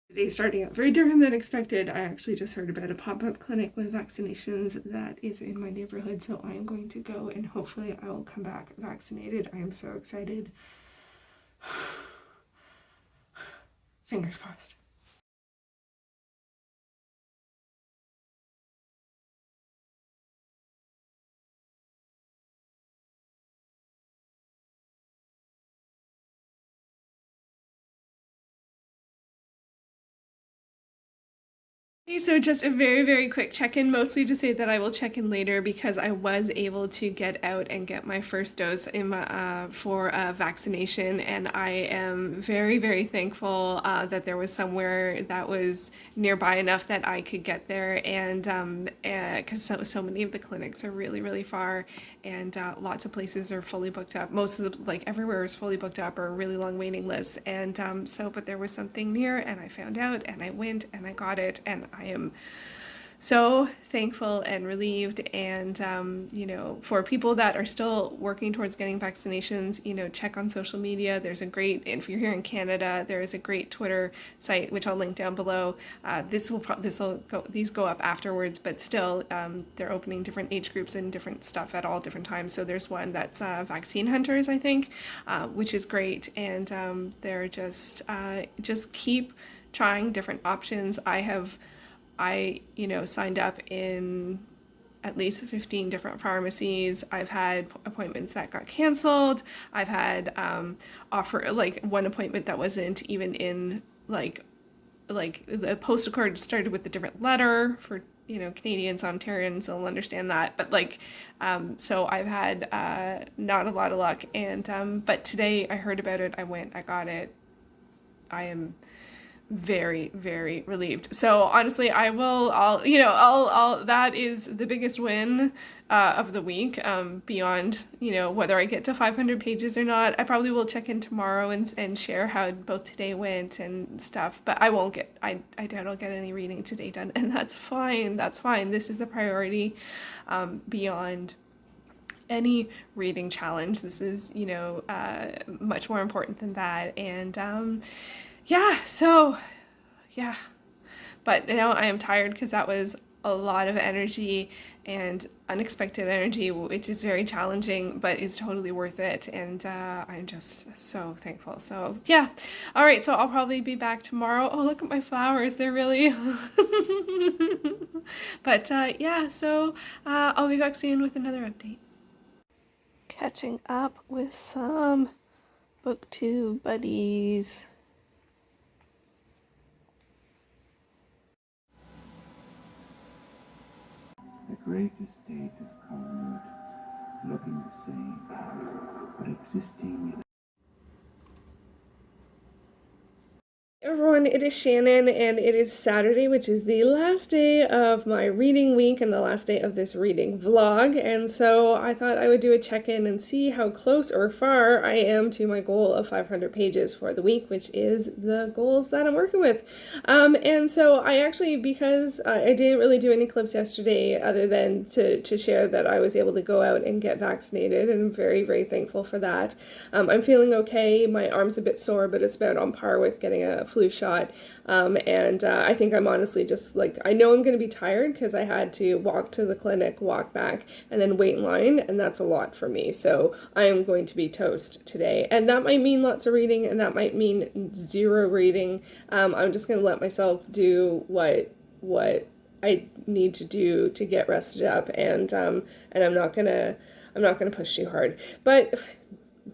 Today's starting out very different than expected. I actually just heard about a pop-up clinic with vaccinations that is in my neighborhood, so I am going to go and hopefully I will come back vaccinated. I am so excited. Fingers crossed. So just a very, very quick check-in, mostly to say that I will check in later because I was able to get out and get my first dose for vaccination, and I am very, very thankful that there was somewhere that was nearby enough that I could get there, and because so many of the clinics are really, really far, and lots of places are fully booked up. Most of the, like everywhere is fully booked up or a really long waiting list, and but there was something near, and I found out, and I went, and I got it, and I am so thankful and relieved. And, for people that are still working towards getting vaccinations, check on social media. There's a great, if you're here in Canada, there is a great Twitter site, which I'll link down below. These go up afterwards, but still, they're opening different age groups and different stuff at all different times. So there's one that's Vaccine Hunters, I think, which is great. And they're just keep trying different options. I signed up in at least 15 different pharmacies. I've had appointments that got canceled. I've had one appointment that wasn't even in like the postal card started with a different letter for Canadians, Ontarians will understand that, but so I've had not a lot of luck, and but today I heard about it, I went, I got it. I am very, very relieved. So honestly, I'll that is the biggest win of the week. Beyond, whether I get to 500 pages or not, I probably will check in tomorrow and share how both today went and stuff. But I doubt I'll get any reading today done, and that's fine. That's fine. This is the priority. Beyond any reading challenge, this is much more important than that, and. Yeah, but now I am tired because that was a lot of energy and unexpected energy, which is very challenging, but is totally worth it. And I'm just so thankful. So yeah, all right. So I'll probably be back tomorrow. Oh, look at my flowers. They're really, but yeah. So I'll be back soon with another update. Catching up with some booktube buddies. The greatest state of calm, looking the same, but existing in Everyone, it is Shannon, and it is Saturday, which is the last day of my reading week and the last day of this reading vlog. And so I thought I would do a check-in and see how close or far I am to my goal of 500 pages for the week, which is the goals that I'm working with. And so I actually, because I didn't really do any clips yesterday other than to share that I was able to go out and get vaccinated, and I'm very, very thankful for that. I'm feeling okay. My arm's a bit sore, but it's about on par with getting a flu shot, and I think I'm honestly just I know I'm going to be tired because I had to walk to the clinic, walk back, and then wait in line, and that's a lot for me. So I am going to be toast today, and that might mean lots of reading, and that might mean zero reading. I'm just going to let myself do what I need to do to get rested up, and I'm not gonna push too hard, but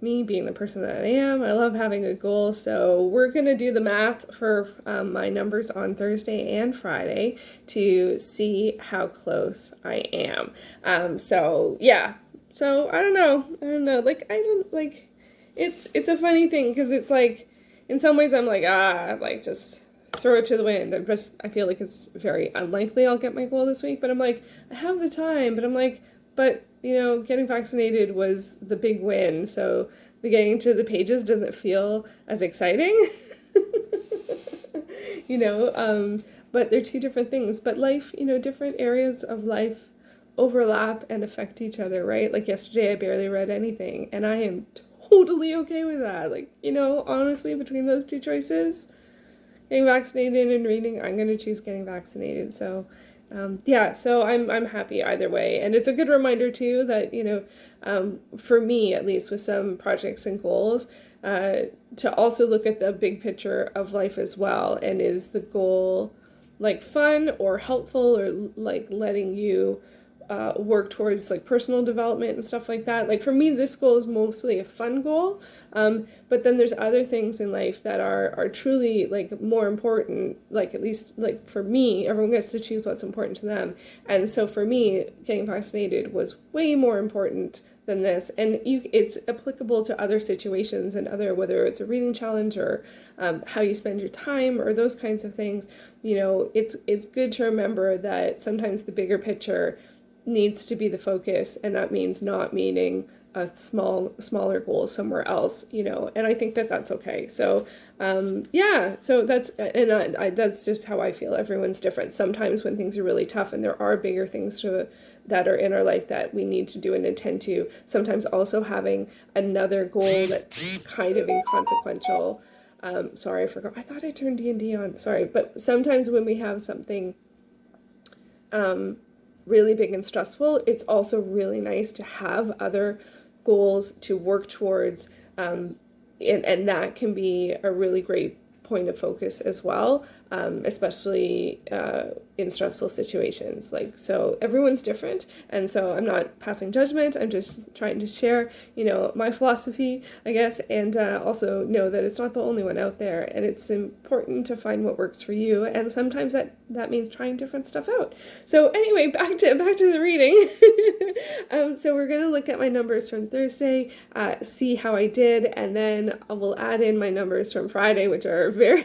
me being the person that I am, I love having a goal. So we're gonna do the math for my numbers on Thursday and Friday to see how close I am. So yeah. So I don't know. It's a funny thing because it's in some ways I'm just throw it to the wind. I feel like it's very unlikely I'll get my goal this week, but I'm I have the time, but getting vaccinated was the big win, so the getting to the pages doesn't feel as exciting. But they're two different things. But life, different areas of life overlap and affect each other, right? Like yesterday, I barely read anything, and I am totally okay with that. Honestly, between those two choices, getting vaccinated and reading, I'm going to choose getting vaccinated. So, yeah, so I'm happy either way. And it's a good reminder too that, for me at least with some projects and goals, to also look at the big picture of life as well. And is the goal like fun or helpful or like letting you work towards like personal development and stuff like that. Like for me, this goal is mostly a fun goal, but then there's other things in life that are truly like more important. Like at least like for me, everyone gets to choose what's important to them, and so for me, getting vaccinated was way more important than this, and it's applicable to other situations and other, whether it's a reading challenge or how you spend your time or those kinds of things. It's good to remember that sometimes the bigger picture needs to be the focus, and that means not meaning a smaller goal somewhere else, and I think that that's okay. So yeah, so that's, and that's just how I feel. Everyone's different. Sometimes when things are really tough and there are bigger things that are in our life that we need to do and attend to, sometimes also having another goal that's kind of inconsequential. Sorry, I forgot. I thought I turned D&D on. Sorry, but sometimes when we have something really big and stressful, it's also really nice to have other goals to work towards, and that can be a really great point of focus as well, especially in stressful situations. Like, so everyone's different, and so I'm not passing judgment. I'm just trying to share, my philosophy, I guess, and also know that it's not the only one out there, and it's important to find what works for you. And sometimes that means trying different stuff out. So anyway, back to the reading. So we're gonna look at my numbers from Thursday, see how I did, and then we'll add in my numbers from Friday, which are very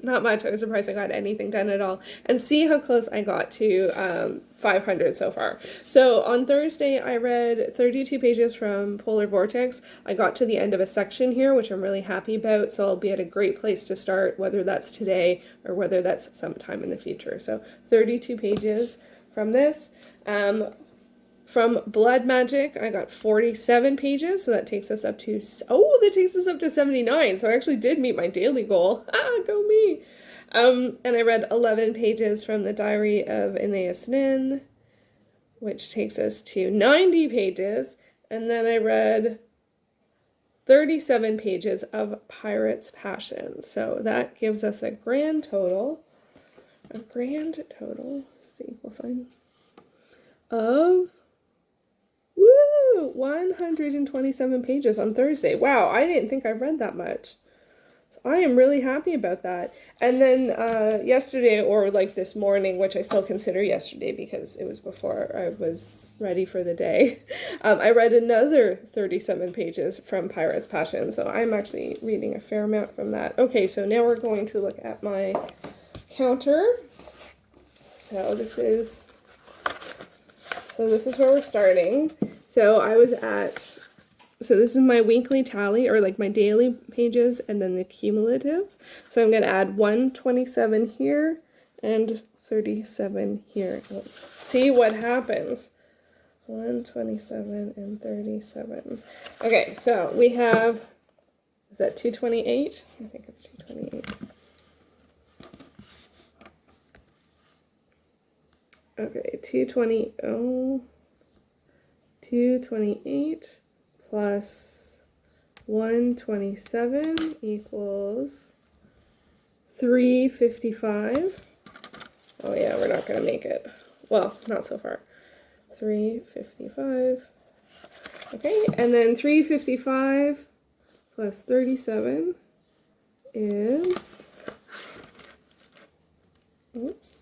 not much. I was surprised I got anything done at all, and see how close I got to 500 so far. So on Thursday, I read 32 pages from Polar Vortex. I got to the end of a section here, which I'm really happy about, so I'll be at a great place to start, whether that's today or whether that's sometime in the future. So 32 pages from this. From Blood Magick, I got 47 pages, so that takes us up to, 79, so I actually did meet my daily goal. Go me! And I read 11 pages from the Diary of Anaïs Nin, which takes us to 90 pages, and then I read 37 pages of Pirate's Passion, so that gives us a grand total, is the equal sign, of 127 pages on Thursday. Wow, I didn't think I read that much. So I am really happy about that. And then yesterday, or like this morning, which I still consider yesterday because it was before I was ready for the day, I read another 37 pages from Pirate's Passion. So I'm actually reading a fair amount from that. Okay, so now we're going to look at my counter. So this is where we're starting. So this is my weekly tally, or like my daily pages, and then the cumulative. So I'm going to add 127 here and 37 here. Let's see what happens. 127 and 37. Okay, so we have, is that 228? I think it's 228. Okay, 228 plus 127 equals 355. Oh yeah, we're not gonna make it. Well, not so far. 355. Okay, and then 355 plus 37 is, oops.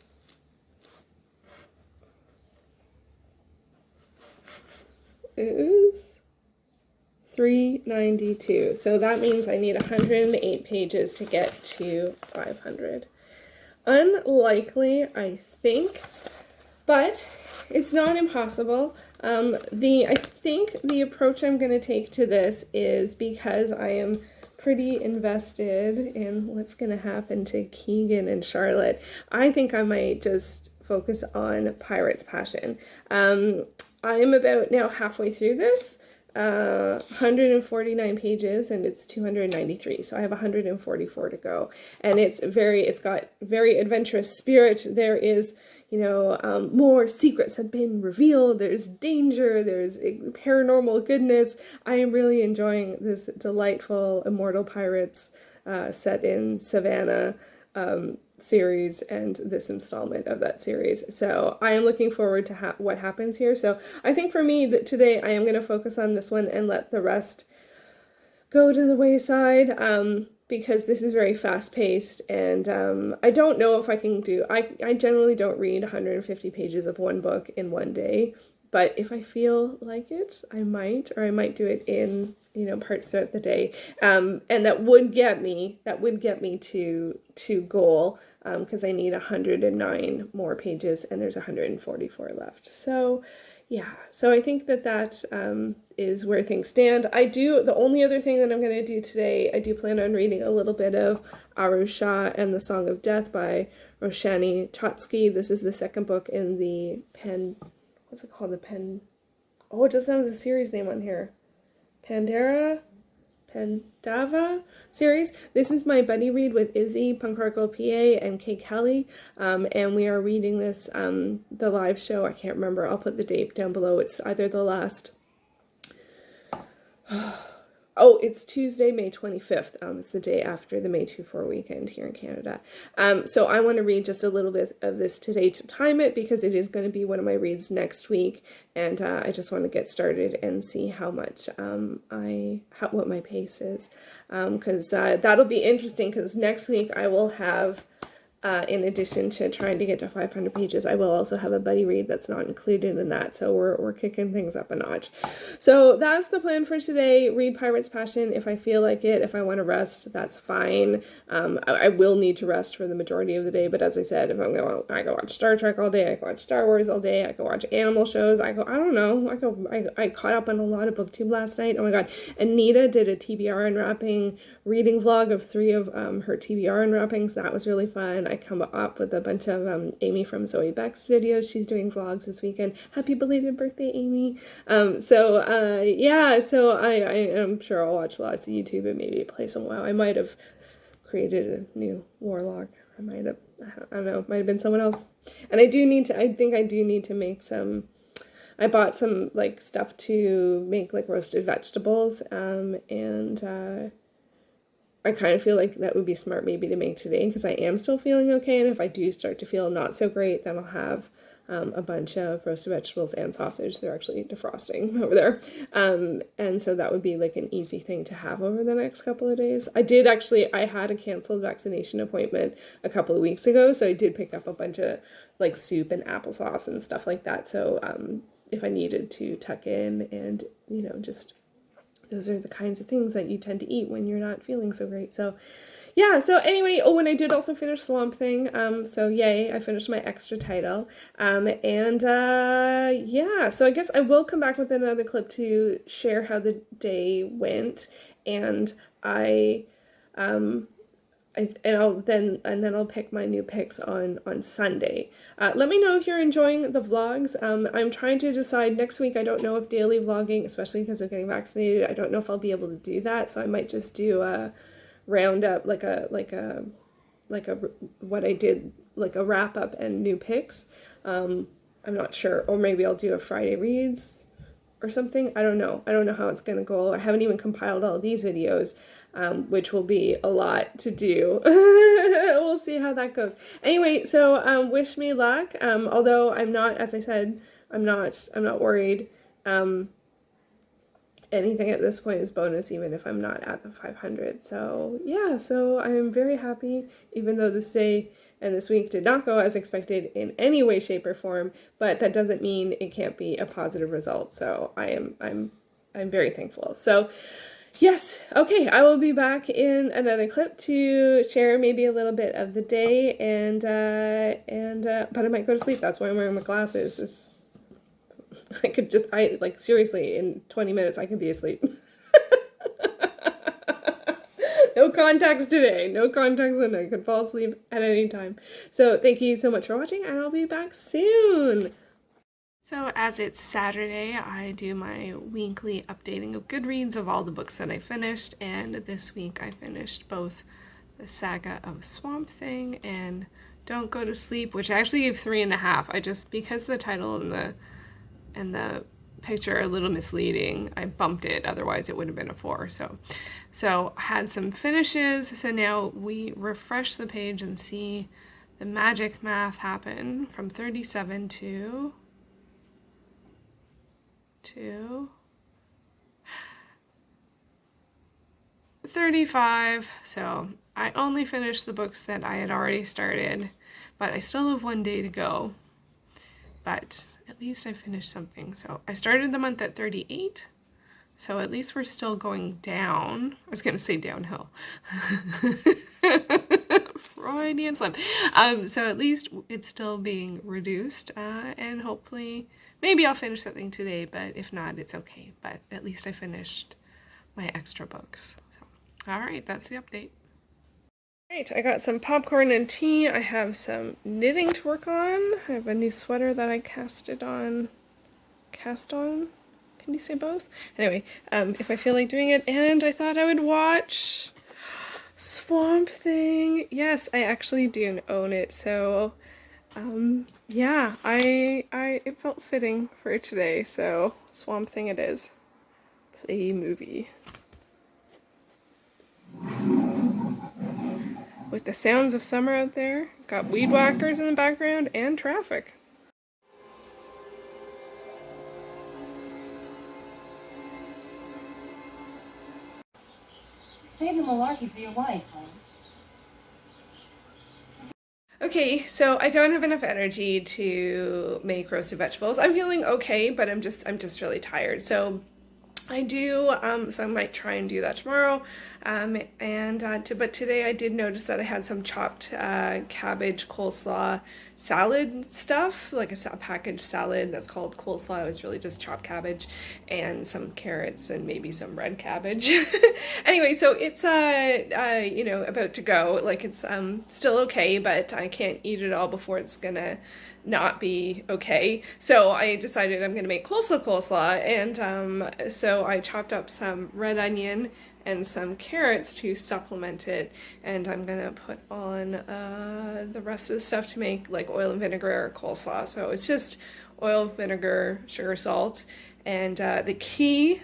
Is 392. So that means I need 108 pages to get to 500. Unlikely, I think, but it's not impossible. I think the approach I'm going to take to this is, because I am pretty invested in what's going to happen to Keegan and Charlotte, I think I might just focus on Pirate's Passion. I am about now halfway through this. 149 pages and it's 293. So I have 144 to go. And it's got very adventurous spirit. There is, more secrets have been revealed. There's danger. There's paranormal goodness. I am really enjoying this delightful Immortal Pirates set in Savannah series and this installment of that series. So I am looking forward to what happens here. So I think for me that today I am going to focus on this one and let the rest go to the wayside, because this is very fast-paced, and I don't know if I can do... I generally don't read 150 pages of one book in one day, but if I feel like it, I might do it in, parts throughout the day, and that would get me to goal, because I need 109 more pages, and there's 144 left. So yeah, so I think that is where things stand. The only other thing that I'm going to do today, I do plan on reading a little bit of Arusha and the Song of Death by Shani. This is the second book in the what's it called? Oh, it doesn't have the series name on here. Pandava series. This is my buddy read with Izzy, Punkarko PA, and Kay Kelly, and we are reading this, the live show, I can't remember, I'll put the date down below. It's either the last... Oh, it's Tuesday, May 25th. It's the day after the May 2-4 weekend here in Canada. So I want to read just a little bit of this today to time it, because it is going to be one of my reads next week, and I just want to get started and see how much what my pace is, because that'll be interesting, because next week I will have... in addition to trying to get to 500 pages, I will also have a buddy read that's not included in that, so we're kicking things up a notch. So that's the plan for today. Read Pirate's Passion if I feel like it. If I want to rest, that's fine. I will need to rest for the majority of the day, but as I said, if I go watch Star Trek all day, I go watch Star Wars all day, I go watch animal shows, I don't know, I caught up on a lot of BookTube last night. Oh my god, Anita did a TBR unwrapping reading vlog of 3 of her TBR unwrappings. That was really fun. I come up with a bunch of Amy from Zoe Beck's videos. She's doing vlogs this weekend. Happy belated birthday, Amy. Yeah, so I am sure I'll watch lots of YouTube and maybe play some WoW. I might have created a new warlock. I don't know, might have been someone else. And I think I do need to make some... I bought some like stuff to make like roasted vegetables, and I kind of feel like that would be smart maybe to make today, because I am still feeling okay, and if I do start to feel not so great, then I'll have a bunch of roasted vegetables and sausage. They're actually defrosting over there, and so that would be like an easy thing to have over the next couple of days. I had a canceled vaccination appointment a couple of weeks ago, so I did pick up a bunch of like soup and applesauce and stuff like that, so if I needed to tuck in and, just... those are the kinds of things that you tend to eat when you're not feeling so great. So yeah, so anyway, and I did also finish Swamp Thing. So yay, I finished my extra title. Yeah, so I guess I will come back with another clip to share how the day went. And I'll pick my new picks on Sunday. Let me know if you're enjoying the vlogs. I'm trying to decide next week. I don't know if daily vlogging, especially because of getting vaccinated, I don't know if I'll be able to do that. So I might just do a roundup, like a what I did, like a wrap up and new picks. I'm not sure, or maybe I'll do a Friday reads or something. I don't know how it's gonna go. I haven't even compiled all of these videos, which will be a lot to do. We'll see how that goes. Anyway, so wish me luck. Although I'm not, as I said, I'm not worried. Anything at this point is bonus, even if I'm not at the 500. So yeah, so I'm very happy, even though this day and this week did not go as expected in any way, shape, or form. But that doesn't mean it can't be a positive result. So I'm very thankful. So yes, okay, I will be back in another clip to share maybe a little bit of the day, but I might go to sleep. That's why I'm wearing my glasses. Seriously, in 20 minutes I could be asleep. No contacts today. No contacts, and I could fall asleep at any time. So thank you so much for watching, and I'll be back soon. So as it's Saturday, I do my weekly updating of Goodreads of all the books that I finished, and this week I finished both the Saga of Swamp Thing and Don't Go to Sleep, which I actually gave 3.5. I just, because the title and the picture are a little misleading, I bumped it, otherwise it would have been a 4. So I had some finishes, so now we refresh the page and see the magic math happen from 37 to 35. So I only finished the books that I had already started, but I still have 1 day to go. But at least I finished something. So I started the month at 38. So at least we're still going down. I was going to say downhill. Freudian slip. So at least it's still being reduced, and hopefully, maybe I'll finish something today, but if not, it's okay. But at least I finished my extra books. So, all right, that's the update. Right, I got some popcorn and tea. I have some knitting to work on. I have a new sweater that I cast on. Can you say both? Anyway, if I feel like doing it, and I thought I would watch Swamp Thing. Yes, I actually do own it, so yeah, it felt fitting for today, so Swamp Thing it is. Play movie. With the sounds of summer out there, got weed whackers in the background, and traffic. Save the malarkey for your wife, honey. Okay, so I don't have enough energy to make roasted vegetables. I'm feeling okay, but I'm just really tired. So I do, so I might try and do that tomorrow. But today I did notice that I had some chopped cabbage coleslaw salad stuff, like a packaged salad that's called coleslaw. It was really just chopped cabbage and some carrots and maybe some red cabbage. Anyway, so it's about to go. Like it's still okay, but I can't eat it all before it's gonna not be okay. So I decided I'm gonna make coleslaw, and so I chopped up some red onion and some carrots to supplement it, and I'm gonna put on the rest of the stuff to make like oil and vinegar coleslaw. So it's just oil, vinegar, sugar, salt, and the key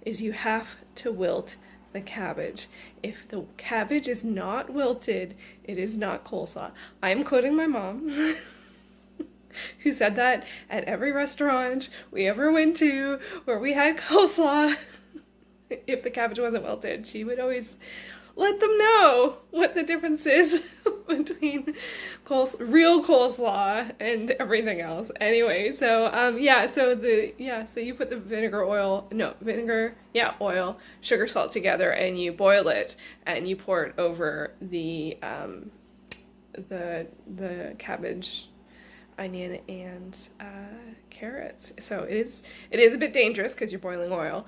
is you have to wilt the cabbage. If the cabbage is not wilted, it is not coleslaw. I'm quoting my mom, who said that at every restaurant we ever went to where we had coleslaw, if the cabbage wasn't wilted, she would always let them know what the difference is between real coleslaw and everything else. Anyway, so so you put the oil, sugar, salt together, and you boil it, and you pour it over the cabbage, onion, and carrots. So it is a bit dangerous because you're boiling oil,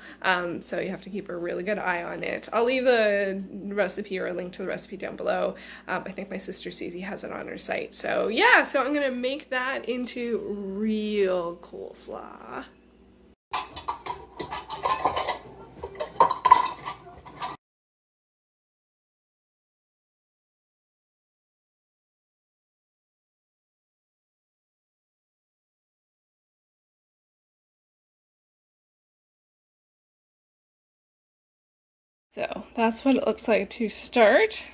so you have to keep a really good eye on it. I'll leave the recipe or a link to the recipe down below. I think my sister Susie has it on her site. So yeah, so I'm gonna make that into real coleslaw. So that's what it looks like to start.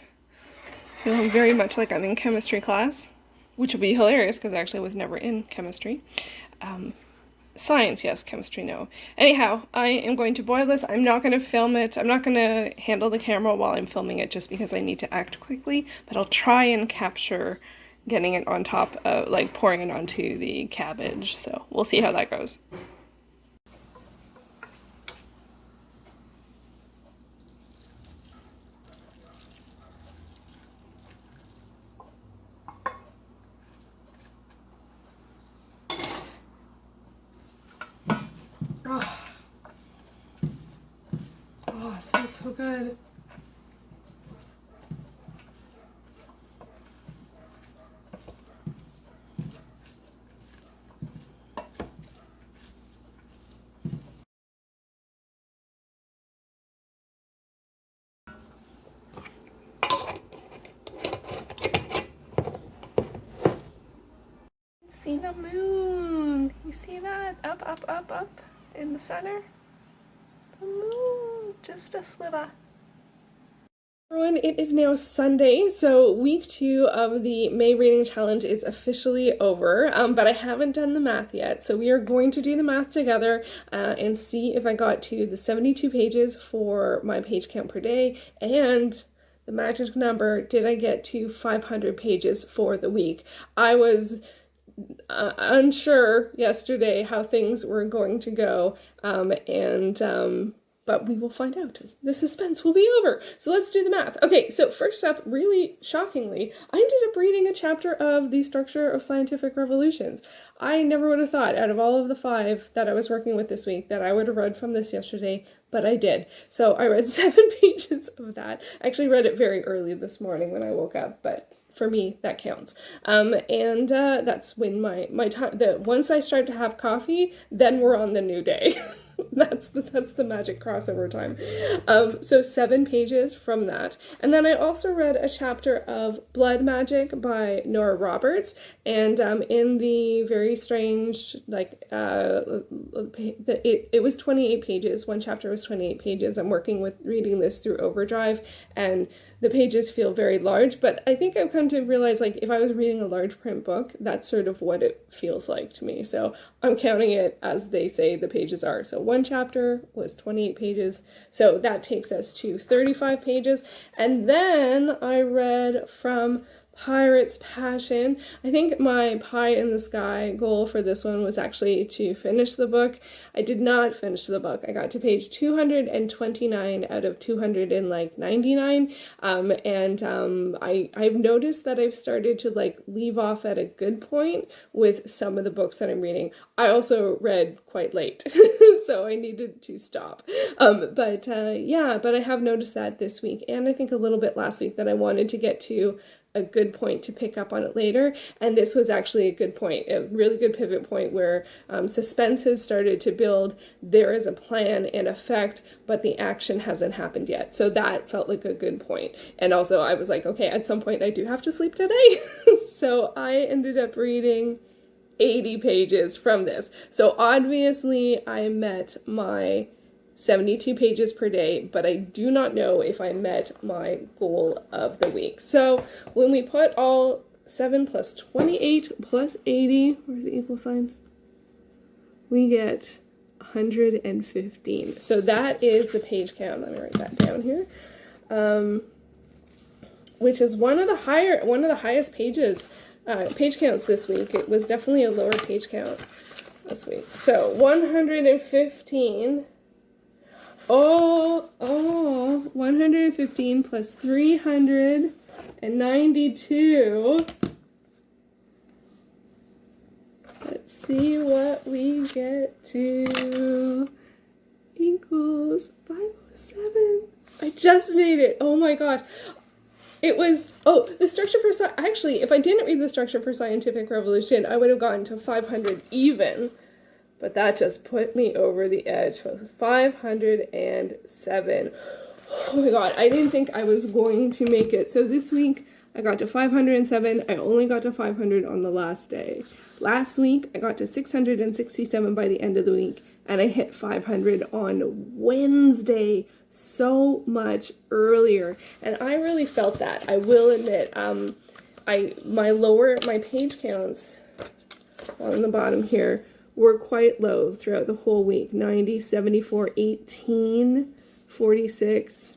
Feeling very much like I'm in chemistry class, which will be hilarious because actually I was never in chemistry. Science, yes. Chemistry, no. Anyhow, I am going to boil this. I'm not going to film it. I'm not going to handle the camera while I'm filming it just because I need to act quickly, but I'll try and capture getting it on top of, like, pouring it onto the cabbage. So we'll see how that goes. Oh, it smells so good. see the moon. You see that? Up, up, up, up in the center. The moon, just a sliver. Everyone, it is now Sunday, so week 2 of the May reading challenge is officially over, but I haven't done the math yet, so we are going to do the math together and see if I got to the 72 pages for my page count per day, and the magic number, did I get to 500 pages for the week? I was unsure yesterday how things were going to go, but we will find out. The suspense will be over. So let's do the math. Okay, so first up, really shockingly, I ended up reading a chapter of The Structure of Scientific Revolutions. I never would have thought, out of all of the 5 that I was working with this week, that I would have read from this yesterday, but I did. So I read 7 pages of that. I actually read it very early this morning when I woke up, but for me, that counts. That's when my time, once I start to have coffee, then we're on the new day. That's the magic crossover time. So 7 pages from that. And then I also read a chapter of Blood Magic by Nora Roberts, and in the very strange, like, it was 28 pages. One chapter was 28 pages. I'm reading this through Overdrive, and the pages feel very large, but I think I've come to realize, like, if I was reading a large print book, that's sort of what it feels like to me. So I'm counting it as they say the pages are. So one chapter was 28 pages. So that takes us to 35 pages. And then I read from Pirate's Passion. I think my pie in the sky goal for this one was actually to finish the book. I did not finish the book. I got to page 229 out of 299. I've noticed that I've started to, like, leave off at a good point with some of the books that I'm reading. I also read quite late, so I needed to stop. But I have noticed that this week, and I think a little bit last week, that I wanted to get to a good point to pick up on it later, and this was actually a good point, a really good pivot point where suspense has started to build. There is a plan in effect, but the action hasn't happened yet. So that felt like a good point. And also I was like, okay, at some point I do have to sleep today. So I ended up reading 80 pages from this. So obviously I met my 72 pages per day, but I do not know if I met my goal of the week. So when we put all 7 plus 28 plus 80, where's the equal sign? We get 115. So that is the page count. Let me write that down here. Which is one of the highest page counts this week. It was definitely a lower page count this week. So 115. 115 plus 392. Let's see what we get to. Equals 507. I just made it. Oh my god. It was, the structure for, actually, if I didn't read the structure for Scientific Revolution, I would have gotten to 500 even. But that just put me over the edge. It was 507. Oh my god, I didn't think I was going to make it. So this week, I got to 507. I only got to 500 on the last day. Last week, I got to 667 by the end of the week, and I hit 500 on Wednesday, so much earlier. And I really felt that. I will admit, my page counts on the bottom here were quite low throughout the whole week. 90, 74, 18, 46,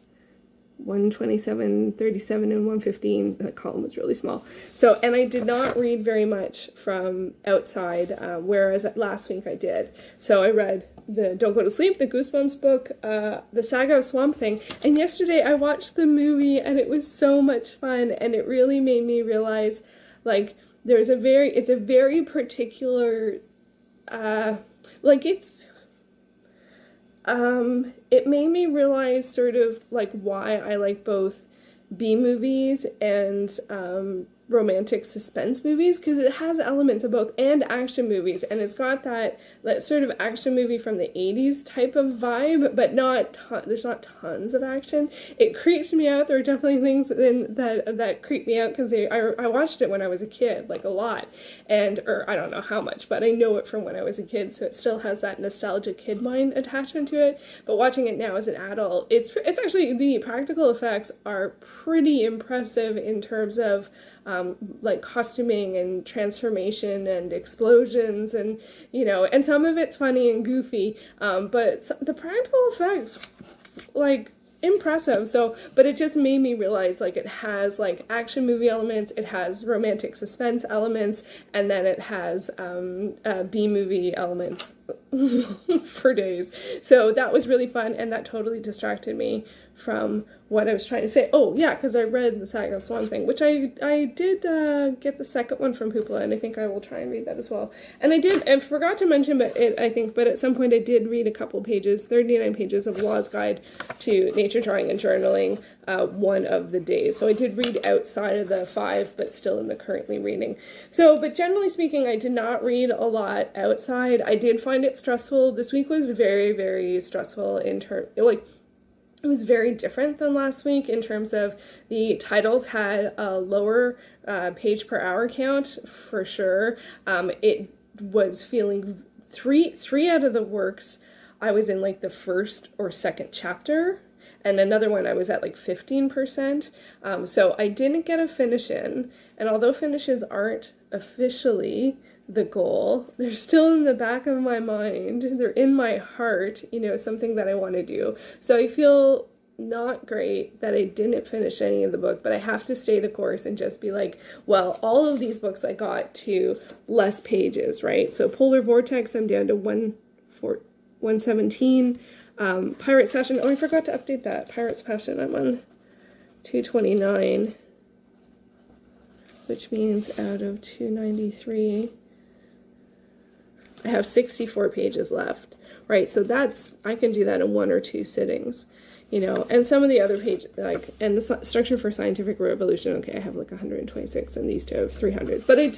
127, 37, and 115. That column was really small. So, and I did not read very much from outside, whereas last week I did. So I read the Don't Go to Sleep, the Goosebumps book, the Saga of Swamp Thing, and yesterday I watched the movie, and it was so much fun, and it really made me realize, like, it's a very particular, it made me realize sort of like why I like both B movies and romantic suspense movies, because it has elements of both, and action movies, and it's got that sort of action movie from the 80s type of vibe, but there's not tons of action. It creeps me out. There are definitely things that creep me out, because I watched it when I was a kid, like a lot, or I don't know how much, but I know it from when I was a kid, so it still has that nostalgia kid mind attachment to it. But watching it now as an adult, it's actually, the practical effects are pretty impressive in terms of like costuming and transformation and explosions, and and some of it's funny and goofy, but the practical effects, like, impressive. So, but it just made me realize, like, it has like action movie elements, it has romantic suspense elements, and then it has B movie elements for days. So that was really fun, and that totally distracted me from what I was trying to say. Oh yeah, because I read the Saga of Swan thing, which I did get the second one from Hoopla, and I think I will try and read that as well. And I forgot to mention, but at some point I did read a couple pages, 39 pages of Law's Guide to Nature Drawing and Journaling one of the days. So I did read outside of the 5, but still in the currently reading. So, but generally speaking, I did not read a lot outside. I did find it stressful. This week was very, very stressful it was very different than last week in terms of the titles had a lower page per hour count for sure. It was feeling three out of the works I was in like the first or second chapter, and another one I was at like 15%. So I didn't get a finish in, and although finishes aren't officially the goal, they're still in the back of my mind, they're in my heart, something that I want to do. So I feel not great that I didn't finish any of the book, but I have to stay the course and just be like, well, all of these books I got to less pages, right? So Polar Vortex, I'm down to 117. Pirate's Passion, oh, I forgot to update that. Pirate's Passion, I'm on 229, which means out of 293, I have 64 pages left, right? So I can do that in 1 or 2 sittings, and some of the other pages, and the Structure for Scientific Revolution, okay, I have like 126, and these two have 300, but it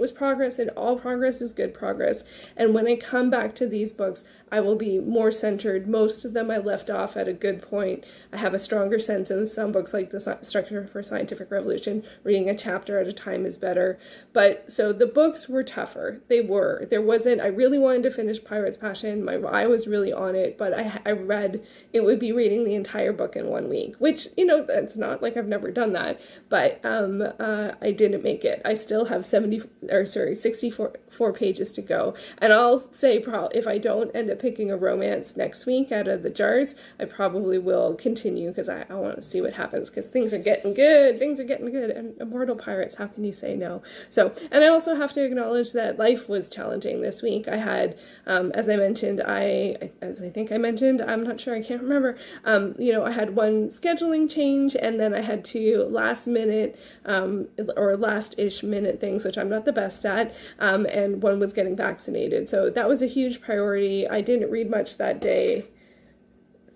was progress, and all progress is good progress. And when I come back to these books, I will be more centered. Most of them I left off at a good point. I have a stronger sense in some books, like the Structure for Scientific Revolution. Reading a chapter at a time is better. But so the books were tougher. They were. There wasn't, I really wanted to finish Pirate's Passion. My eye was really on it, but I read, it would be reading the entire book in 1 week, which, that's not like I've never done that, but I didn't make it. I still have 64 pages to go. And I'll say, if I don't end up picking a romance next week out of the jars, I probably will continue, because I want to see what happens, because things are getting good. And Immortal Pirates, how can you say no? So, and I also have to acknowledge that life was challenging this week. I had, as I mentioned, as I think I mentioned, I'm not sure, I can't remember, I had one scheduling change, and then I had 2 last minute, or last-ish minute things, which I'm not the best at, and one was getting vaccinated. So that was a huge priority. I didn't read much that day,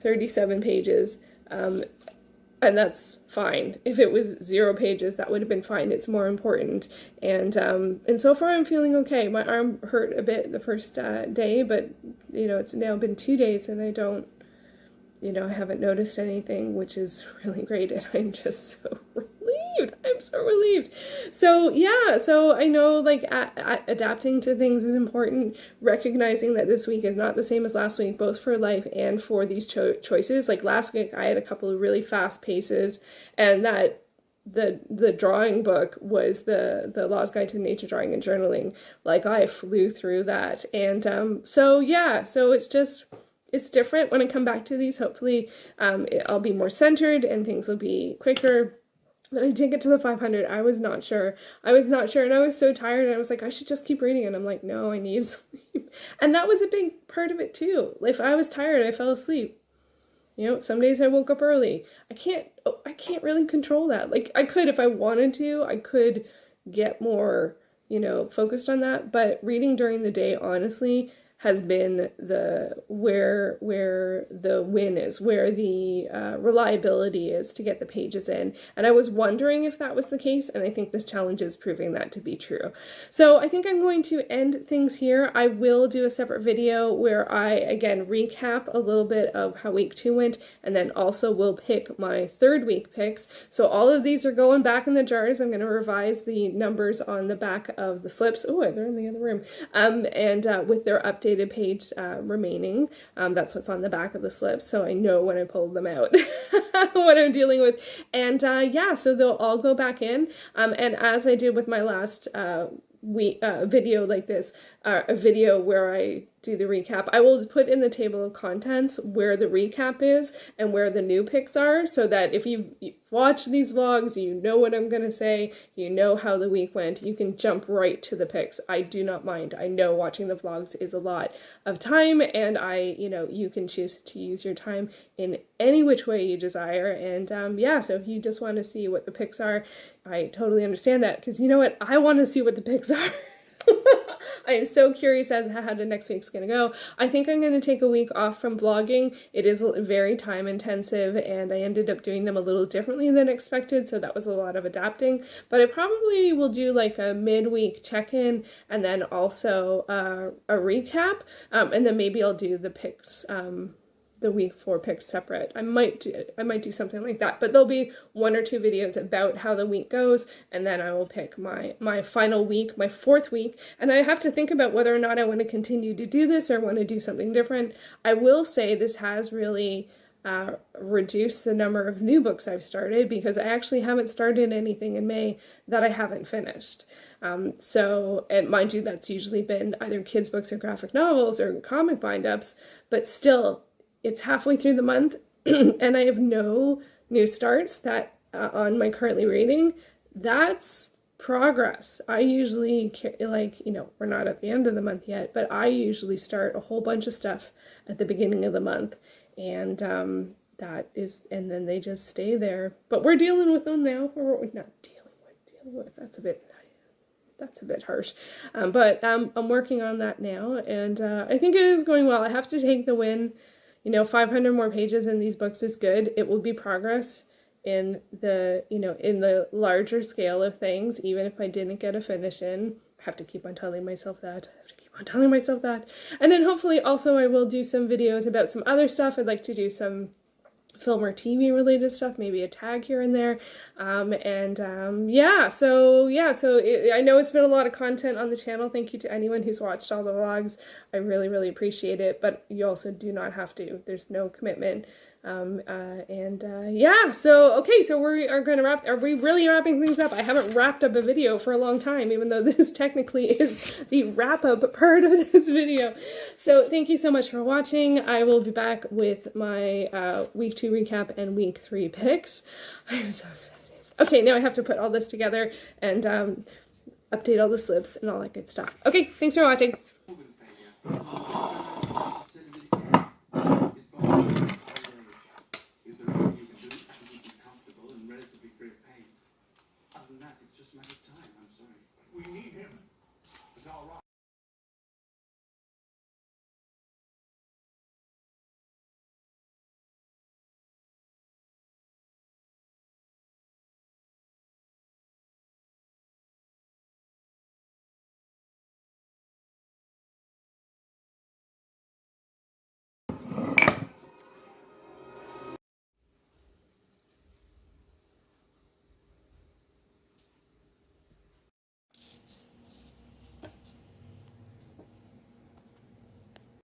37 pages, and that's fine. If it was 0 pages, that would have been fine. It's more important. And so far I'm feeling okay. My arm hurt a bit the first day, but, it's now been 2 days, and I don't, I haven't noticed anything, which is really great, and I'm just so relieved. I'm so relieved. So yeah, so I know, like, adapting to things is important, recognizing that this week is not the same as last week, both for life and for these choices. Like last week, I had a couple of really fast paces, and that the drawing book was the Law's Guide to Nature Drawing and Journaling. Like, I flew through that, and so yeah, so it's different when I come back to these. Hopefully I'll be more centered and things will be quicker. But I did get to the 500. I was not sure. And I was so tired. And I was like, I should just keep reading. And I'm like, no, I need sleep. And that was a big part of it too. If I was tired, I fell asleep. Some days I woke up early. I can't really control that. Like, I could, if I wanted to, I could get more, focused on that. But reading during the day, honestly, has been where the win is, where the reliability is to get the pages in. And I was wondering if that was the case, and I think this challenge is proving that to be true. So I think I'm going to end things here. I will do a separate video where I, again, recap a little bit of how week 2 went, and then also will pick my 3rd week picks. So all of these are going back in the jars. I'm going to revise the numbers on the back of the slips. Oh, they're in the other room. With their updated page remaining. That's what's on the back of the slips, so I know when I pull them out what I'm dealing with. And yeah, so they'll all go back in. And as I did with my last video like this, a video where I do the recap, I will put in the table of contents where the recap is and where the new picks are, so that if you watch these vlogs, you know what I'm gonna say, you know how the week went, you can jump right to the picks. I do not mind. I know watching the vlogs is a lot of time, and you can choose to use your time in any which way you desire. And yeah, so if you just want to see what the picks are, I totally understand that, because you know what, I want to see what the picks are. I am so curious as to how the next week's going to go. I think I'm going to take a week off from vlogging. It is very time intensive, and I ended up doing them a little differently than expected, so that was a lot of adapting. But I probably will do like a midweek check-in, and then also a recap, and then maybe I'll do the picks, the week 4 picks separate. I might do something like that, but there'll be 1 or 2 videos about how the week goes, and then I will pick my final week, my 4th week, and I have to think about whether or not I want to continue to do this or want to do something different. I will say this has really reduced the number of new books I've started, because I actually haven't started anything in May that I haven't finished. So, and mind you, that's usually been either kids books or graphic novels or comic bind-ups, but still, it's halfway through the month and I have no new starts that on my currently reading. That's progress. I usually, we're not at the end of the month yet, but I usually start a whole bunch of stuff at the beginning of the month, and and then they just stay there. But we're dealing with them now. Or we're not dealing with. That's a bit harsh. But I'm working on that now, and I think it is going well. I have to take the win. 500 more pages in these books is good. It will be progress in the larger scale of things, even if I didn't get a finish in. I have to keep on telling myself that. And then hopefully also I will do some videos about some other stuff. I'd like to do some film or TV related stuff, maybe a tag here and there. I know it's been a lot of content on the channel. Thank you to anyone who's watched all the vlogs. I really, really appreciate it, but you also do not have to. There's no commitment. So we are going to are we really wrapping things up? I haven't wrapped up a video for a long time, even though this technically is the wrap up part of this video. So thank you so much for watching. I will be back with my week 2 recap and week 3 picks. I'm so excited. Okay, now I have to put all this together and update all the slips and all that good stuff. Okay, thanks for watching. We need him.